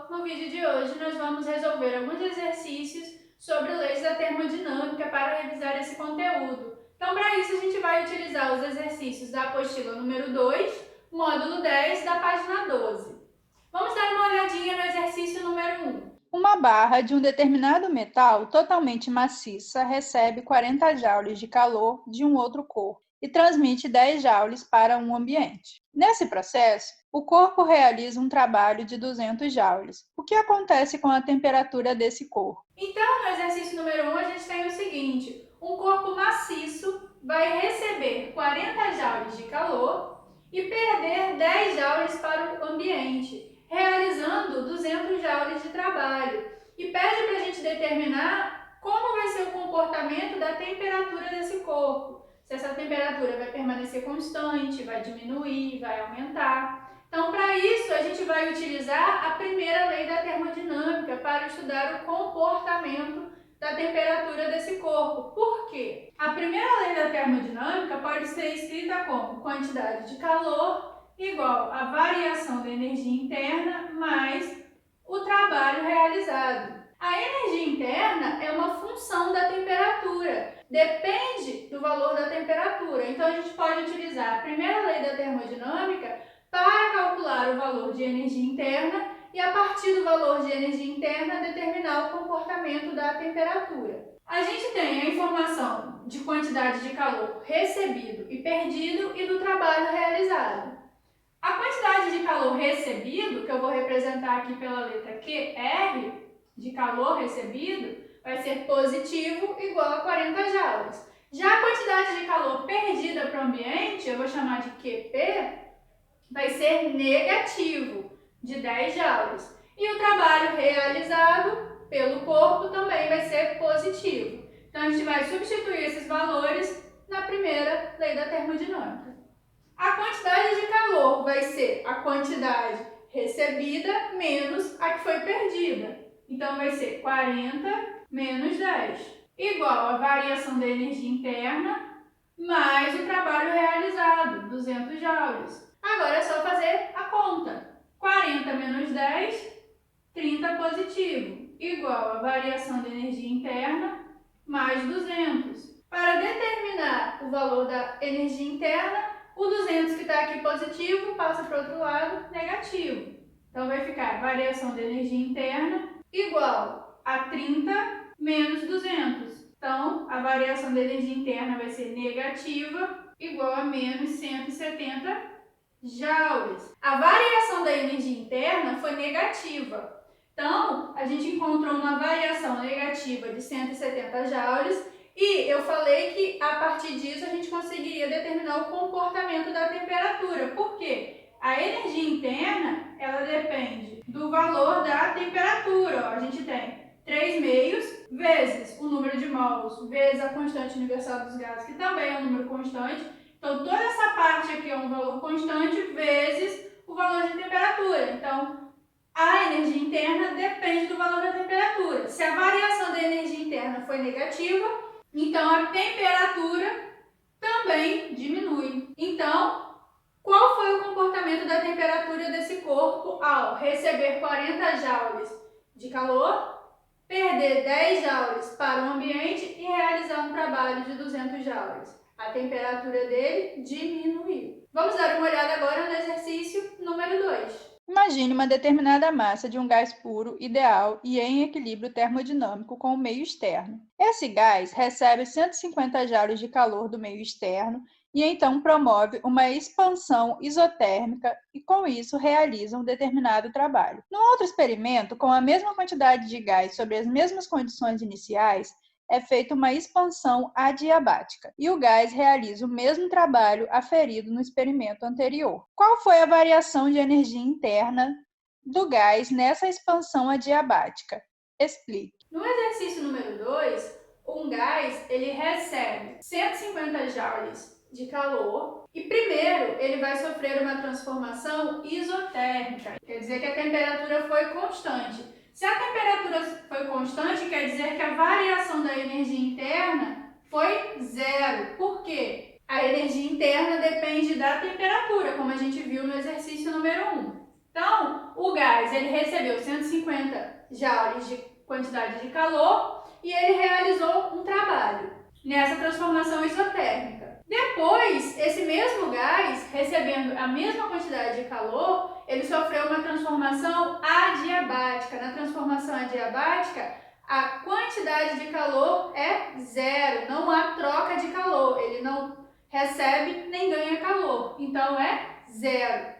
No vídeo de hoje nós vamos resolver alguns exercícios sobre leis da termodinâmica para revisar esse conteúdo. Então, para isso, a gente vai utilizar os exercícios da apostila número 2, módulo 10, da página 12. Vamos dar uma olhadinha no exercício número 1. Uma barra de um determinado metal totalmente maciça recebe 40 joules de calor de um outro corpo e transmite 10 joules para um ambiente. Nesse processo, o corpo realiza um trabalho de 200 joules. O que acontece com a temperatura desse corpo? Então, no exercício número 1, a gente tem o seguinte: um corpo maciço vai receber 40 joules de calor e perder 10 joules para o ambiente, realizando 200 joules de trabalho. E pede para a gente determinar como vai ser o comportamento da temperatura desse corpo. Se essa temperatura vai permanecer constante, vai diminuir, vai aumentar. Então, para isso, a gente vai utilizar a primeira lei da termodinâmica para estudar o comportamento da temperatura desse corpo. Por quê? A primeira lei da termodinâmica pode ser escrita como quantidade de calor igual a variação da energia interna mais o trabalho realizado. A energia interna é uma função da temperatura, depende do valor da temperatura. Então, a gente pode utilizar a primeira lei da termodinâmica para calcular o valor de energia interna e, a partir do valor de energia interna, determinar o comportamento da temperatura. A gente tem a informação de quantidade de calor recebido e perdido e do trabalho realizado. A quantidade de calor recebido, que eu vou representar aqui pela letra QR, de calor recebido, vai ser positivo igual a 40 joules. Já a quantidade de calor perdida para o ambiente, eu vou chamar de QP, vai ser negativo, de 10 joules. E o trabalho realizado pelo corpo também vai ser positivo. Então, a gente vai substituir esses valores na primeira lei da termodinâmica. A quantidade de calor vai ser a quantidade recebida menos a que foi perdida. Então, vai ser 40 menos 10, igual a variação da energia interna mais o trabalho realizado, 200 joules. Agora é só fazer a conta. 40 menos 10, 30 positivo, igual a variação da energia interna mais 200. Para determinar o valor da energia interna, o 200 que está aqui positivo passa para o outro lado negativo. Então, vai ficar variação da energia interna igual a 30 menos 200. Então, a variação da energia interna vai ser negativa, igual a menos 170 joules. A variação da energia interna foi negativa. Então, a gente encontrou uma variação negativa de 170 joules e eu falei que a partir disso a gente conseguiria determinar o comportamento da temperatura. Por quê? A energia interna, ela depende do valor da temperatura. A gente tem 3 meios vezes o número de mols vezes a constante universal dos gases, que também é um número constante. Então, toda essa parte aqui é um valor constante vezes o valor de temperatura. Então, a energia interna depende do valor da temperatura. Se a variação da energia interna foi negativa, então a temperatura também diminui. Então, qual foi o comportamento da temperatura desse corpo ao receber 40 joules de calor, perder 10 joules para o ambiente e realizar um trabalho de 200 joules? A temperatura dele diminuiu. Vamos dar uma olhada agora no exercício número 2. Imagine uma determinada massa de um gás puro, ideal e em equilíbrio termodinâmico com o meio externo. Esse gás recebe 150 joules de calor do meio externo e então promove uma expansão isotérmica e, com isso, realiza um determinado trabalho. No outro experimento, com a mesma quantidade de gás sobre as mesmas condições iniciais, é feita uma expansão adiabática e o gás realiza o mesmo trabalho aferido no experimento anterior. Qual foi a variação de energia interna do gás nessa expansão adiabática? Explique. No exercício número 2, um gás ele recebe 150 joules de calor e primeiro ele vai sofrer uma transformação isotérmica, quer dizer que a temperatura foi constante. Se a temperatura foi constante, quer dizer que a variação da energia interna foi zero. Por quê? A energia interna depende da temperatura, como a gente viu no exercício número 1. Então, o gás ele recebeu 150 joules de quantidade de calor e ele realizou um trabalho nessa transformação isotérmica. Depois, esse mesmo gás, recebendo a mesma quantidade de calor, ele sofreu uma transformação adiabática. Na transformação adiabática, a quantidade de calor é zero, não há troca de calor, ele não recebe nem ganha calor, então é zero.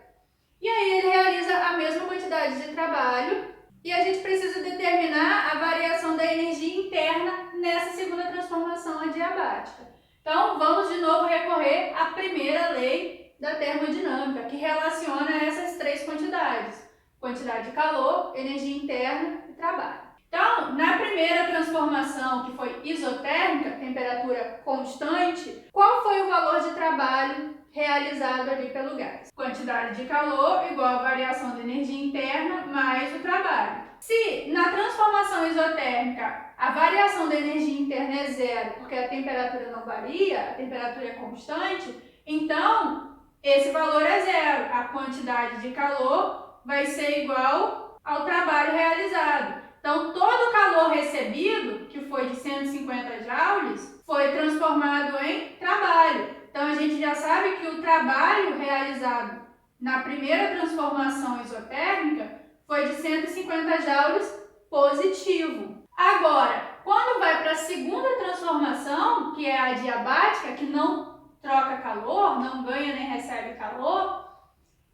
E aí ele realiza a mesma quantidade de trabalho e a gente precisa determinar a variação da energia interna nessa segunda transformação adiabática. Então, vamos de novo recorrer à primeira lei da termodinâmica, que relaciona essas três quantidades: quantidade de calor, energia interna e trabalho. Então, na primeira transformação, que foi isotérmica, temperatura constante, qual foi o valor de trabalho realizado ali pelo gás? Quantidade de calor igual a variação da energia interna mais o trabalho. Se na transformação isotérmica a variação da energia interna é zero, porque a temperatura não varia, a temperatura é constante, então esse valor é zero. A quantidade de calor vai ser igual ao trabalho realizado. Então, todo o calor recebido, que foi de 150 joules, foi transformado em trabalho. Então, a gente já sabe que o trabalho realizado na primeira transformação isotérmica foi de 150 joules positivo. Agora, quando vai para a segunda transformação, que é a adiabática, que não troca calor, não ganha nem recebe calor,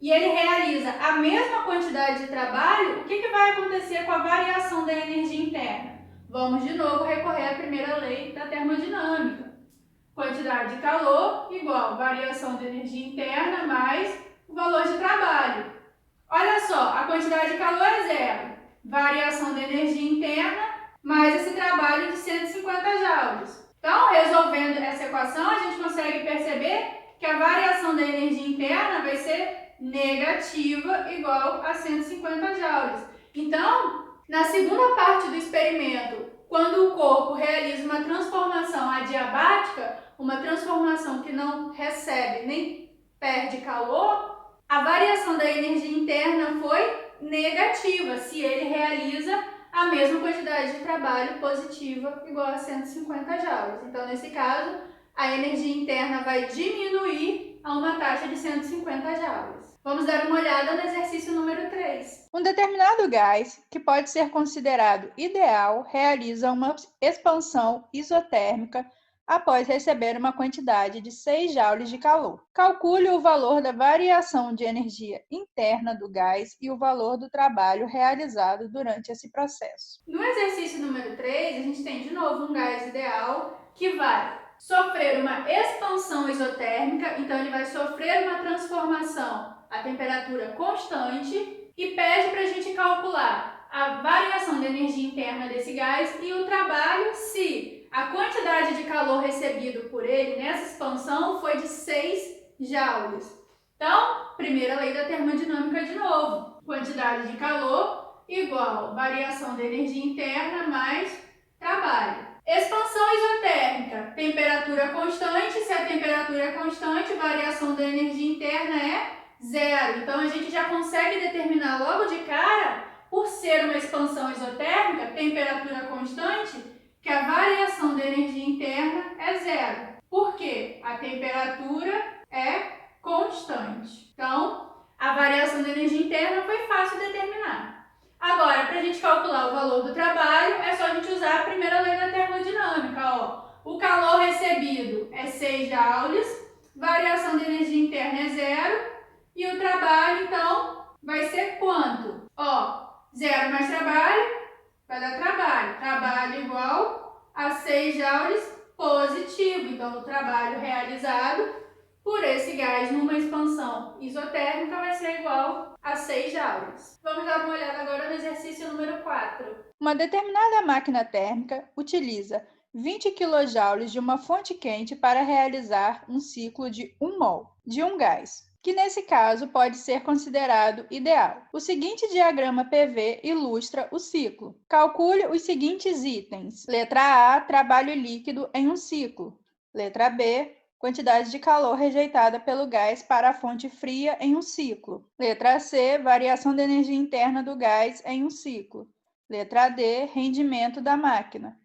e ele realiza a mesma quantidade de trabalho, o que vai acontecer com a variação da energia interna? Vamos de novo recorrer à primeira lei da termodinâmica. Quantidade de calor igual variação da energia interna mais o valor de trabalho. Olha só, a quantidade de calor é zero. Variação da energia interna mais esse trabalho de 150 joules. Então, resolvendo essa equação, a gente consegue perceber que a variação da energia interna vai ser negativa igual a 150 joules. Então, na segunda parte do experimento, quando o corpo realiza uma transformação adiabática, uma transformação que não recebe nem perde calor, a variação da energia interna foi negativa, se ele realiza a mesma quantidade de trabalho positiva igual a 150 joules. Então, nesse caso, a energia interna vai diminuir a uma taxa de 150 joules. Vamos dar uma olhada no exercício número 3. Um determinado gás, que pode ser considerado ideal, realiza uma expansão isotérmica após receber uma quantidade de 6 joules de calor. Calcule o valor da variação de energia interna do gás e o valor do trabalho realizado durante esse processo. No exercício número 3, a gente tem de novo um gás ideal que vai sofrer uma expansão isotérmica, então ele vai sofrer uma transformação a temperatura constante e pede para a gente calcular a variação da energia interna desse gás e o trabalho se a quantidade de calor recebido por ele nessa expansão foi de 6 joules. Então, primeira lei da termodinâmica de novo. Quantidade de calor igual variação da energia interna mais trabalho. Expansão isotérmica, temperatura constante. Se a temperatura é constante, variação da energia interna é zero. Então, a gente já consegue determinar logo de cara, por ser uma expansão isotérmica, temperatura constante, que a variação da energia interna é zero. Por quê? A temperatura é constante. Então, a variação da energia interna foi fácil de determinar. Agora, para a gente calcular o valor do trabalho, é só a gente usar a primeira lei da termodinâmica. Ó. O calor recebido é 6 joules, variação da energia interna é zero, e o trabalho, então, vai ser quanto? Ó, 0 mais trabalho vai dar trabalho. Trabalho igual a 6 joules positivo. Então, o trabalho realizado por esse gás numa expansão isotérmica vai ser igual a 6 joules. Vamos dar uma olhada agora no exercício número 4. Uma determinada máquina térmica utiliza 20 kJ de uma fonte quente para realizar um ciclo de 1 mol de um gás, que nesse caso pode ser considerado ideal. O seguinte diagrama PV ilustra o ciclo. Calcule os seguintes itens. Letra A, trabalho líquido em um ciclo. Letra B, quantidade de calor rejeitada pelo gás para a fonte fria em um ciclo. Letra C, variação da energia interna do gás em um ciclo. Letra D, rendimento da máquina.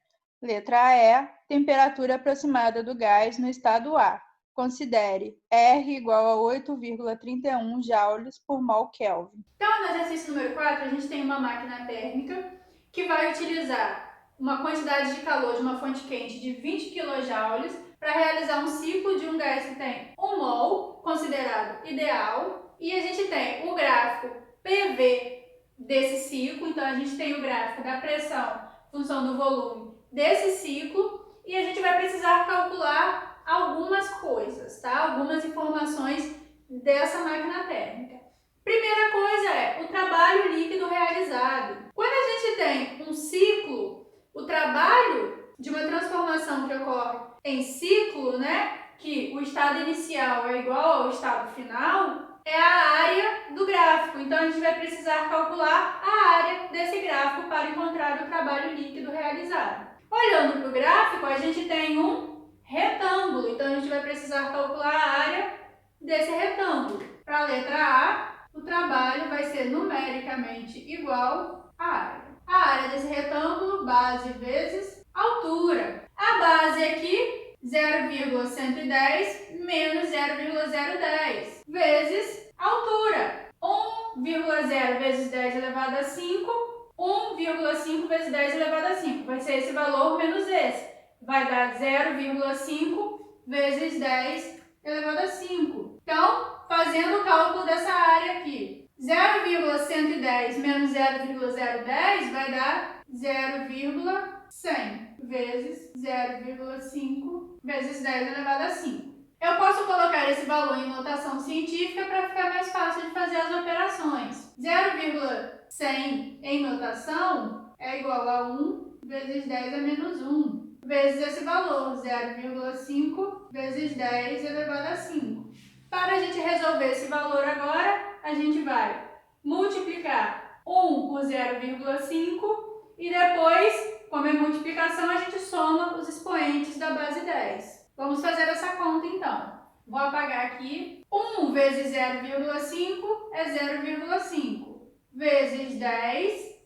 Letra E, temperatura aproximada do gás no estado A. Considere R igual a 8,31 joules por mol Kelvin. Então, no exercício número 4, a gente tem uma máquina térmica que vai utilizar uma quantidade de calor de uma fonte quente de 20 kJ para realizar um ciclo de um gás que tem 1 mol, considerado ideal, e a gente tem o gráfico PV desse ciclo, então a gente tem o gráfico da pressão, função do volume desse ciclo, e a gente vai precisar calcular algumas coisas, tá? Algumas informações dessa máquina térmica. Primeira coisa é o trabalho líquido realizado. Quando a gente tem um ciclo, o trabalho de uma transformação que ocorre em ciclo, né, que o estado inicial é igual ao estado final, é a área do gráfico. Então, a gente vai precisar calcular a área desse gráfico para encontrar o trabalho líquido realizado. Olhando para o gráfico, a gente tem um retângulo. Então, a gente vai precisar calcular a área desse retângulo. Para a letra A, o trabalho vai ser numericamente igual à área. A área desse retângulo, base vezes altura. A base aqui, 0,110 menos 0,010 vezes altura. 1,0 vezes 10 elevado a 5, 1,5 vezes 10 elevado a 5. Vai ser esse valor menos esse. Vai dar 0,5 vezes 10 elevado a 5. Então, fazendo o cálculo dessa área aqui, 0,110 menos 0,010 vai dar 0,100 vezes 0,5 vezes 10 elevado a 5. Eu posso colocar esse valor em notação científica para ficar mais fácil de fazer as operações. 0,100 em notação é igual a 1 vezes 10 a menos 1, vezes esse valor, 0,5 vezes 10 elevado a 5. Para a gente resolver esse valor agora, a gente vai multiplicar 1 por 0,5 e depois, como é multiplicação, a gente soma os expoentes da base 10. Vamos fazer essa conta então. Vou apagar aqui. 1 vezes 0,5 é 0,5 vezes 10,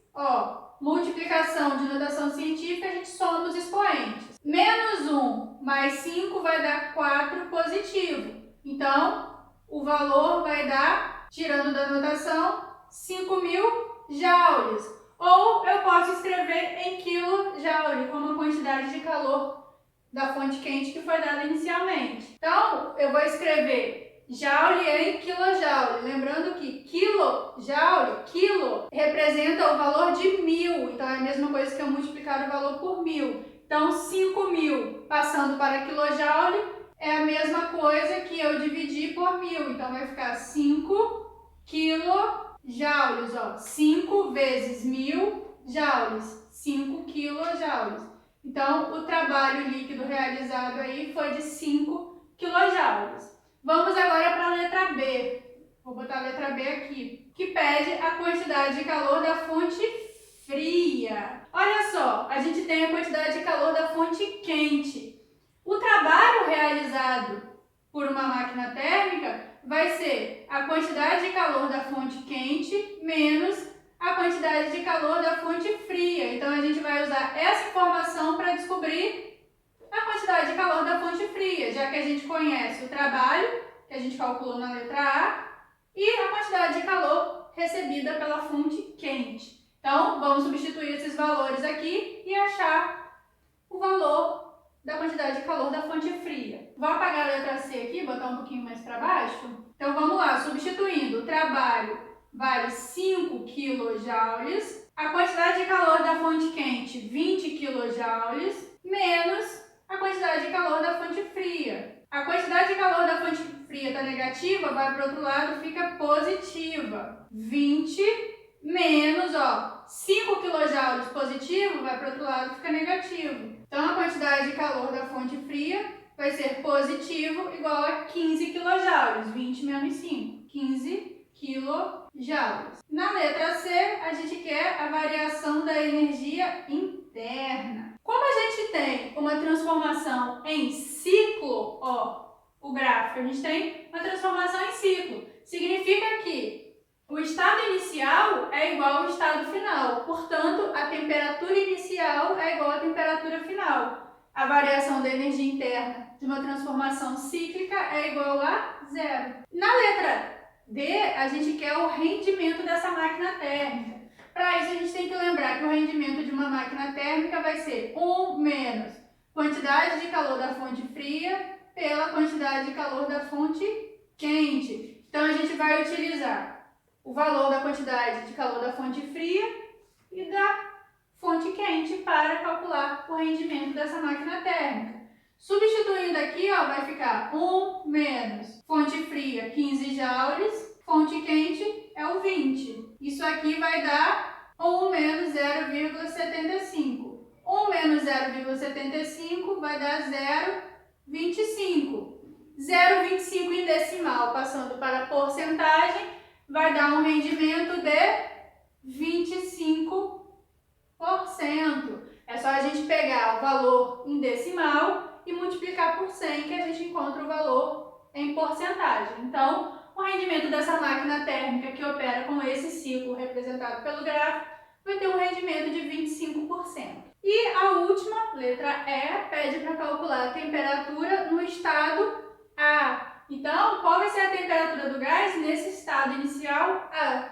multiplicação de notação científica, a gente soma os expoentes. Menos 1 mais 5 vai dar 4 positivo. Então, o valor vai dar, tirando da notação, 5.000 joules. Ou eu posso escrever em quilojoule, como a quantidade de calor da fonte quente que foi dada inicialmente. Então, eu vou escrever joule em quilojoule. Lembrando que quilojoule, quilo, representa o valor de 1.000. Então, é a mesma coisa que eu multiplicar o valor por 1.000. Então, 5.000 passando para quilojoule é a mesma coisa que eu dividir por 1.000. Então, vai ficar 5 quilojoules. 5 vezes 1.000 joules. 5 quilojoules. Então, o trabalho líquido realizado aí foi de 5 quilojoules. Vamos agora para a letra B. Vou botar a letra B aqui, que pede a quantidade de calor da fonte fria. Olha só, a gente tem a quantidade de calor da fonte quente. O trabalho realizado por uma máquina térmica vai ser a quantidade de calor da fonte quente menos a quantidade de calor da fonte fria. Então, a gente vai usar essa informação para descobrir a quantidade de calor da fonte fria, já que a gente conhece o trabalho, que a gente calculou na letra A, e a quantidade de calor recebida pela fonte quente. Então, vamos substituir esses valores aqui e achar o valor da quantidade de calor da fonte fria. Vou apagar a letra C aqui, botar um pouquinho mais para baixo. Então, vamos lá, substituindo o trabalho vale 5 quilojoules, a quantidade de calor da fonte quente 20 quilojoules, menos a quantidade de calor da fonte fria. A quantidade de calor da fonte fria está negativa, vai para o outro lado, fica positiva. 20 menos, 5 kJ positivo, vai para o outro lado, fica negativo. Então, a quantidade de calor da fonte fria vai ser positivo, igual a 15 kJ. 20 menos 5, 15 kJ. Na letra C, a gente quer a variação da energia interna. Como a gente tem uma transformação em ciclo, gente tem uma transformação em ciclo. Significa que o estado inicial é igual ao estado final. Portanto, a temperatura inicial é igual à temperatura final. A variação da energia interna de uma transformação cíclica é igual a zero. Na letra D, a gente quer o rendimento dessa máquina térmica. Para isso, a gente tem que lembrar que o rendimento de uma máquina térmica vai ser 1 menos quantidade de calor da fonte fria pela quantidade de calor da fonte quente. Então, a gente vai utilizar o valor da quantidade de calor da fonte fria e da fonte quente para calcular o rendimento dessa máquina térmica. Substituindo aqui, ó, vai ficar 1 menos fonte fria, 15 joules, fonte quente é o 20. Isso aqui vai dar 1 menos 0,75. 1 menos 0,75 vai dar 0,25. 0,25 em decimal, passando para porcentagem, vai dar um rendimento de 25%. É só a gente pegar o valor em decimal e multiplicar por 100 que a gente encontra o valor em porcentagem. Então, o rendimento dessa máquina térmica que opera com esse ciclo representado pelo gráfico vai ter um rendimento de 25%. E a última, letra E, pede para calcular a temperatura no estado A. Então, qual vai ser a temperatura do gás nesse estado inicial A?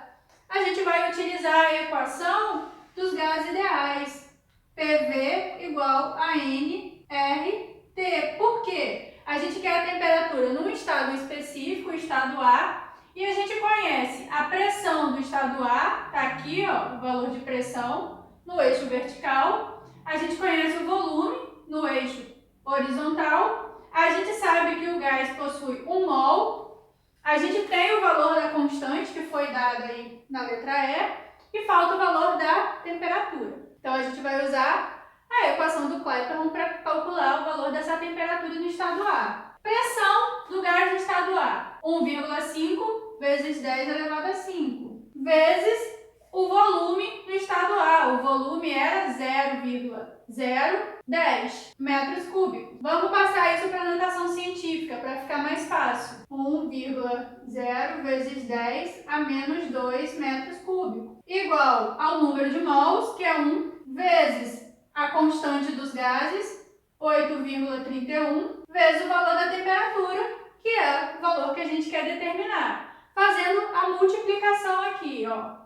A gente vai utilizar a equação dos gases ideais. PV igual a nRT. Por quê? A gente quer a temperatura num estado específico, o estado A, e a gente conhece a pressão do estado A, está aqui, ó, o valor de pressão no eixo vertical. A gente conhece o volume no eixo horizontal. A gente sabe que o gás possui 1 mol. A gente tem o valor da constante, que foi dada aí na letra E, e falta o valor da temperatura. Então, a gente vai usar a equação do Clapeyron para calcular o valor dessa temperatura no estado A. Pressão do gás no estado A, 1,5 vezes 10 elevado a 5, vezes o volume no estado A. O volume era 0,010 metros cúbicos. Vamos passar isso para a notação científica, para ficar mais fácil. 1,0 vezes 10 a menos 2 metros cúbicos, igual ao número de mols, que é 1, vezes a constante dos gases, 8,31, vezes o valor da temperatura, que é o valor que a gente quer determinar. Fazendo a multiplicação aqui, ó.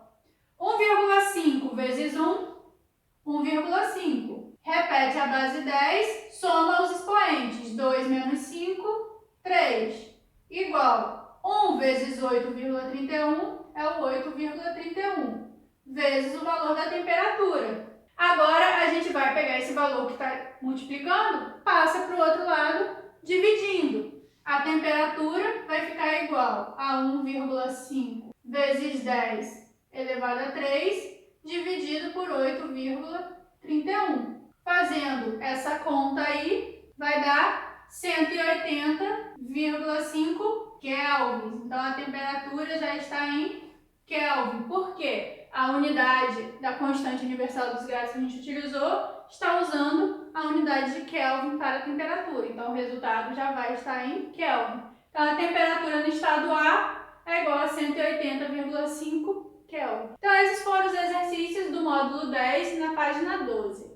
1,5 vezes 1, 1,5. Repete a base 10, soma os expoentes. 2 menos 5, 3. Igual 1 vezes 8,31 é o 8,31, vezes o valor da temperatura. Agora, a gente vai pegar esse valor que está multiplicando, passa para o outro lado, dividindo. A temperatura vai ficar igual a 1,5 vezes 10 elevado a 3, dividido por 8,31. Fazendo essa conta aí, vai dar 180,5 kelvins. Então, a temperatura já está em Kelvin. Por quê? A unidade da constante universal dos gases que a gente utilizou está usando a unidade de Kelvin para a temperatura. Então, o resultado já vai estar em Kelvin. Então, a temperatura no estado A é igual a 180,5 Kelvin. Então, esses foram os exercícios do módulo 10 na página 12.